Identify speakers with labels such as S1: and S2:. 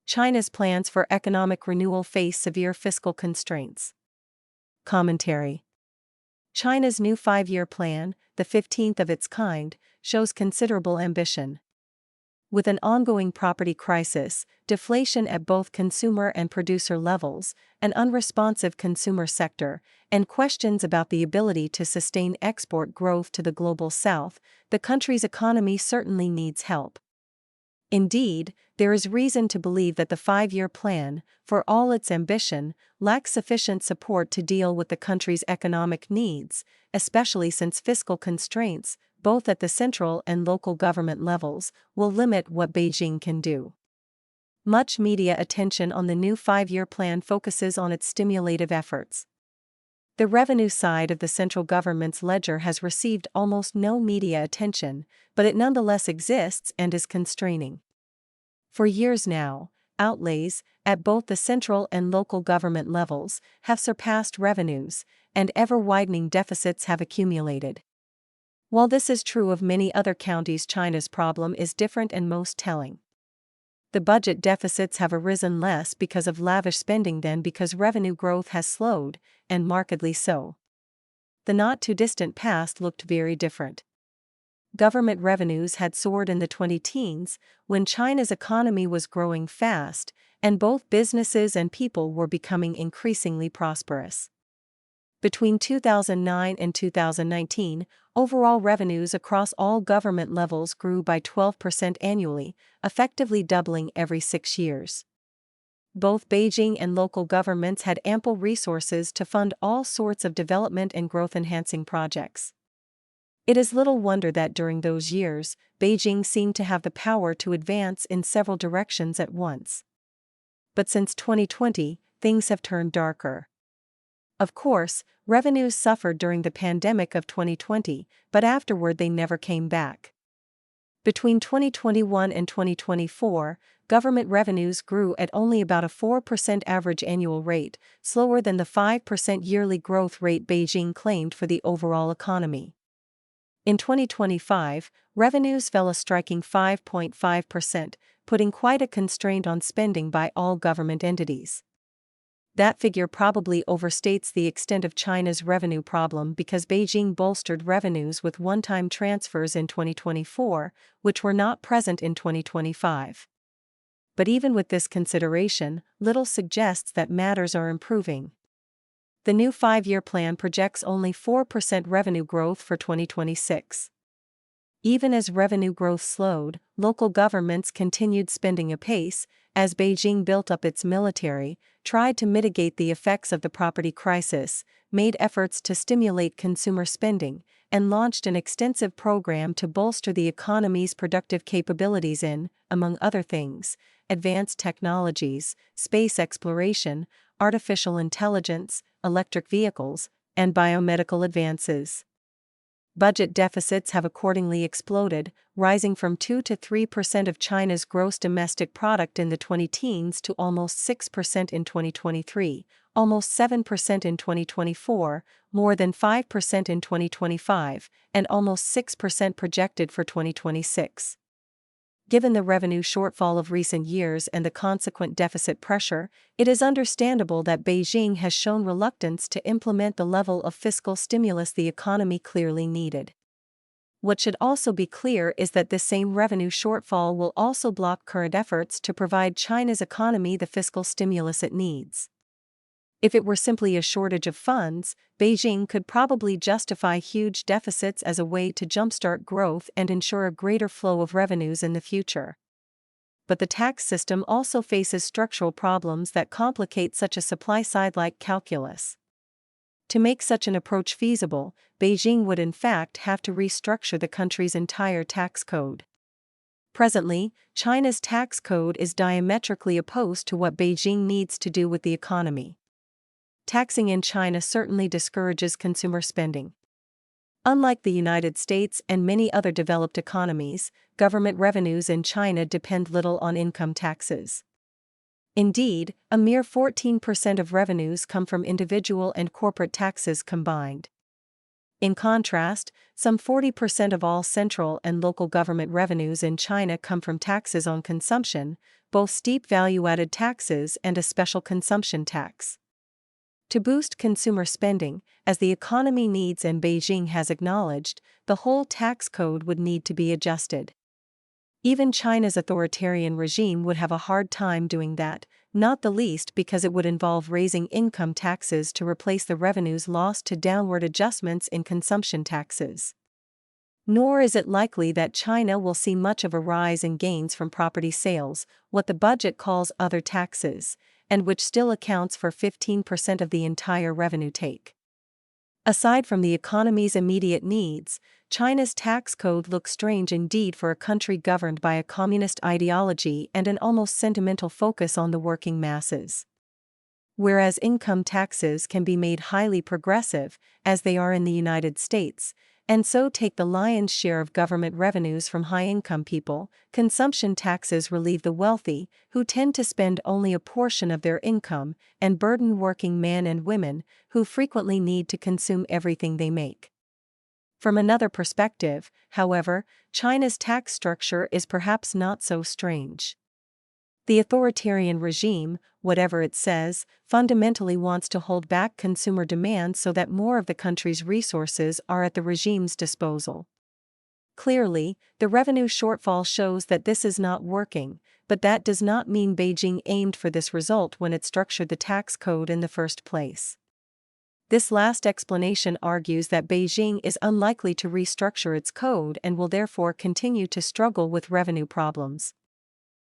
S1: China's plans for economic renewal face severe fiscal constraints. Commentary. China's new 5-year plan, the 15th of its kind, shows considerable ambition. With an ongoing property crisis, deflation at both consumer and producer levels, an unresponsive consumer sector, and questions about the ability to sustain export growth to the global south, the country's economy certainly needs help. Indeed, there is reason to believe that the 5-year plan, for all its ambition, lacks sufficient support to deal with the country's economic needs, especially since fiscal constraints, both at the central and local government levels, will limit what Beijing can do. Much media attention on the new 5-year plan focuses on its stimulative efforts. The revenue side of the central government's ledger has received almost no media attention, but it nonetheless exists and is constraining. For years now, outlays, at both the central and local government levels, have surpassed revenues, and ever-widening deficits have accumulated. While this is true of many other counties, China's problem is different and most telling. The budget deficits have arisen less because of lavish spending than because revenue growth has slowed, and markedly so. The not-too-distant past looked very different. Government revenues had soared in the 20-teens, when China's economy was growing fast, and both businesses and people were becoming increasingly prosperous. Between 2009 and 2019, overall revenues across all government levels grew by 12% annually, effectively doubling every 6 years. Both Beijing and local governments had ample resources to fund all sorts of development and growth-enhancing projects. It is little wonder that during those years, Beijing seemed to have the power to advance in several directions at once. But since 2020, things have turned darker. Of course, revenues suffered during the pandemic of 2020, but afterward they never came back. Between 2021 and 2024, government revenues grew at only about a 4% average annual rate, slower than the 5% yearly growth rate Beijing claimed for the overall economy. In 2025, revenues fell a striking 5.5%, putting quite a constraint on spending by all government entities. That figure probably overstates the extent of China's revenue problem because Beijing bolstered revenues with one-time transfers in 2024, which were not present in 2025. But even with this consideration, little suggests that matters are improving. The new 5-year plan projects only 4% revenue growth for 2026. Even as revenue growth slowed, local governments continued spending apace, as Beijing built up its military, tried to mitigate the effects of the property crisis, made efforts to stimulate consumer spending, and launched an extensive program to bolster the economy's productive capabilities in, among other things, advanced technologies, space exploration, artificial intelligence, electric vehicles, and biomedical advances. Budget deficits have accordingly exploded, rising from 2 to 3% of China's gross domestic product in the 20-teens to almost 6% in 2023, almost 7% in 2024, more than 5% in 2025, and almost 6% projected for 2026. Given the revenue shortfall of recent years and the consequent deficit pressure, it is understandable that Beijing has shown reluctance to implement the level of fiscal stimulus the economy clearly needed. What should also be clear is that this same revenue shortfall will also block current efforts to provide China's economy the fiscal stimulus it needs. If it were simply a shortage of funds, Beijing could probably justify huge deficits as a way to jumpstart growth and ensure a greater flow of revenues in the future. But the tax system also faces structural problems that complicate such a supply-side-like calculus. To make such an approach feasible, Beijing would in fact have to restructure the country's entire tax code. Presently, China's tax code is diametrically opposed to what Beijing needs to do with the economy. Taxing in China certainly discourages consumer spending. Unlike the United States and many other developed economies, government revenues in China depend little on income taxes. Indeed, a mere 14% of revenues come from individual and corporate taxes combined. In contrast, some 40% of all central and local government revenues in China come from taxes on consumption, both steep value-added taxes and a special consumption tax. To boost consumer spending, as the economy needs and Beijing has acknowledged, the whole tax code would need to be adjusted. Even China's authoritarian regime would have a hard time doing that, not the least because it would involve raising income taxes to replace the revenues lost to downward adjustments in consumption taxes. Nor is it likely that China will see much of a rise in gains from property sales, what the budget calls other taxes, and which still accounts for 15% of the entire revenue take. Aside from the economy's immediate needs, China's tax code looks strange indeed for a country governed by a communist ideology and an almost sentimental focus on the working masses. Whereas income taxes can be made highly progressive, as they are in the United States, and so take the lion's share of government revenues from high-income people, consumption taxes relieve the wealthy, who tend to spend only a portion of their income, and burden working men and women, who frequently need to consume everything they make. From another perspective, however, China's tax structure is perhaps not so strange. The authoritarian regime, whatever it says, fundamentally wants to hold back consumer demand so that more of the country's resources are at the regime's disposal. Clearly, the revenue shortfall shows that this is not working, but that does not mean Beijing aimed for this result when it structured the tax code in the first place. This last explanation argues that Beijing is unlikely to restructure its code and will therefore continue to struggle with revenue problems.